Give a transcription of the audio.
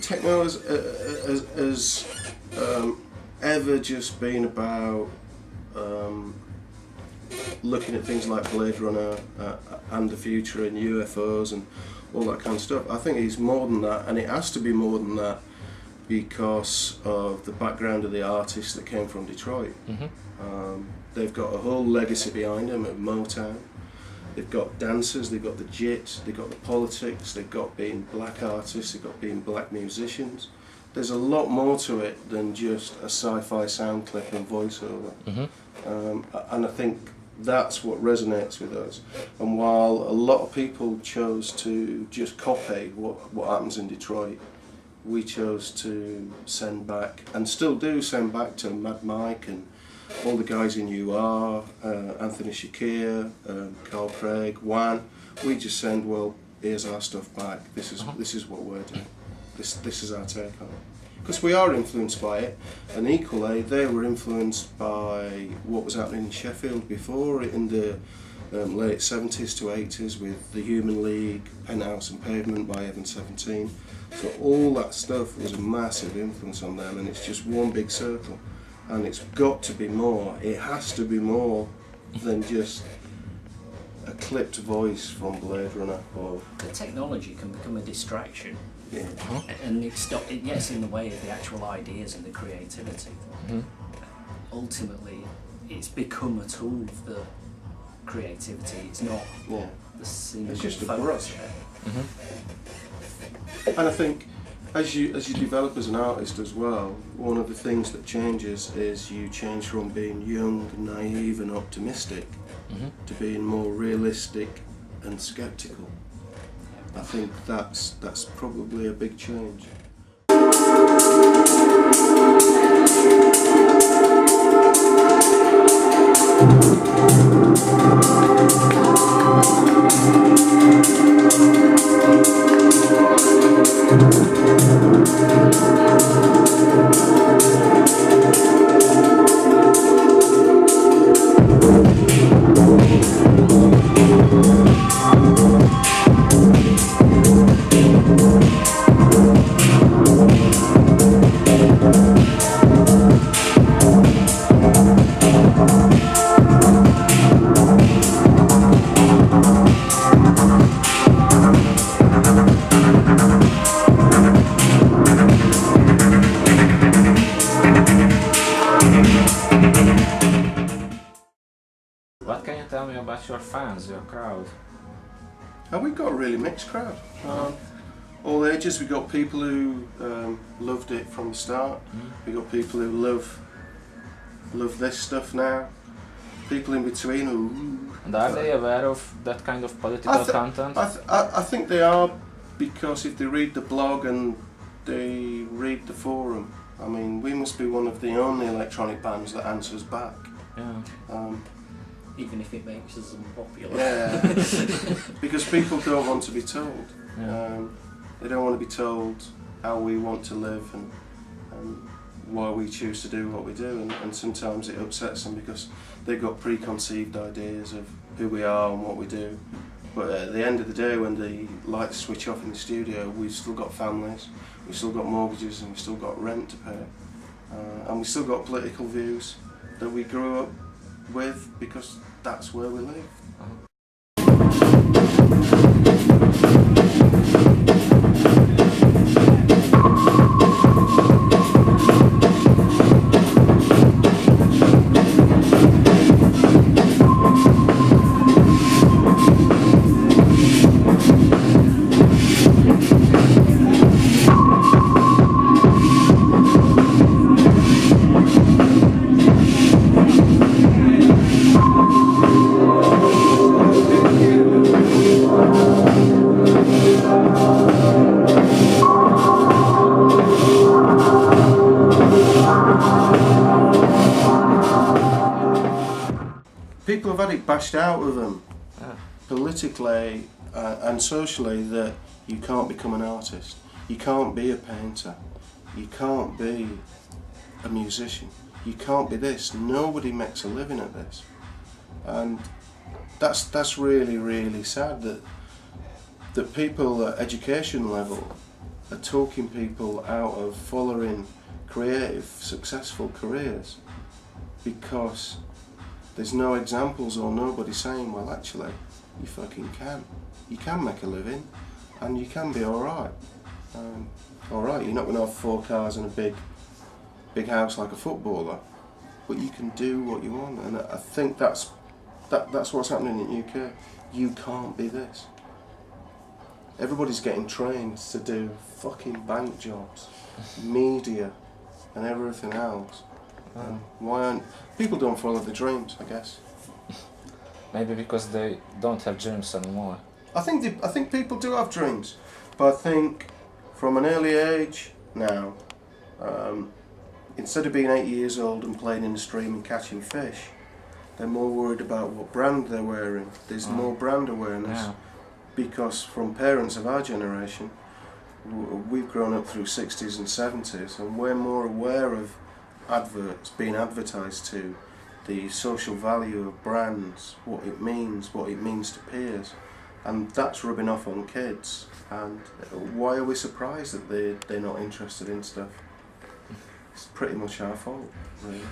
techno has ever just been about looking at things like Blade Runner and the future and UFOs and all that kind of stuff. I think it's more than that, and it has to be more than that because of the background of the artists that came from Detroit. They've got a whole legacy behind them at Motown. They've got dancers, they've got the jits, they've got the politics, they've got being black artists, they've got being black musicians. There's a lot more to it than just a sci-fi sound clip and voiceover. And I think that's what resonates with us. And while a lot of people chose to just copy what happens in Detroit, we chose to send back, and still do send back, to Mad Mike and all the guys in UR, Anthony Shakir, Carl Craig, Juan. We just send, well, here's our stuff back. This is what we're doing. This is our take on it. Because we are influenced by it, and equally they were influenced by what was happening in Sheffield before, in the late 70s to 80s with the Human League, Penthouse and Pavement by Evan 17. So all that stuff was a massive influence on them, and it's just one big circle. And it's got to be more, it has to be more than just a clipped voice from Blade Runner. Or the technology can become a distraction. Yeah. And it gets in the way of the actual ideas and the creativity. Ultimately, it's become a tool for creativity. It's not the single it's just a focus. brush. And I think as you develop as an artist as well, one of the things that changes is you change from being young, naive and optimistic to being more realistic and sceptical. I think that's probably a big change. What can you tell me about your fans, your crowd? And we've got a really mixed crowd. All ages. We've got people who loved it from the start. We've got people who love this stuff now. People in between who... And are they aware of that kind of political content? I think they are, because if they read the blog and they read the forum, I mean, we must be one of the only electronic bands that answers back. Yeah. Even if it makes us unpopular. Yeah, because people don't want to be told. Yeah. They don't want to be told how we want to live and why we choose to do what we do, and sometimes it upsets them because they've got preconceived ideas of who we are and what we do. But at the end of the day, when the lights switch off in the studio, we've still got families, we've still got mortgages, and we've still got rent to pay. And we've still got political views that we grew up with because that's where we live. People have had it bashed out of them, politically and socially, that you can't become an artist, you can't be a painter, you can't be a musician, you can't be this. Nobody makes a living at this, and that's really, really sad that people at education level are talking people out of following creative, successful careers because there's no examples or nobody saying, well, actually, you fucking can. You can make a living and you can be alright. Alright, you're not going to have 4 cars and a big house like a footballer, but you can do what you want, and I think that's what's happening in the UK. You can't be this. Everybody's getting trained to do fucking bank jobs, media, and everything else. Why aren't people don't follow the dreams? I guess. Maybe because they don't have dreams anymore. I think people do have dreams, but I think from an early age now, instead of being 8 years old and playing in the stream and catching fish, they're more worried about what brand they're wearing. There's more brand awareness. Yeah. Because from parents of our generation, we've grown up through 60s and 70s, and we're more aware of adverts being advertised to, the social value of brands, what it means to peers, and that's rubbing off on kids. And why are we surprised that they're not interested in stuff? It's pretty much our fault, really.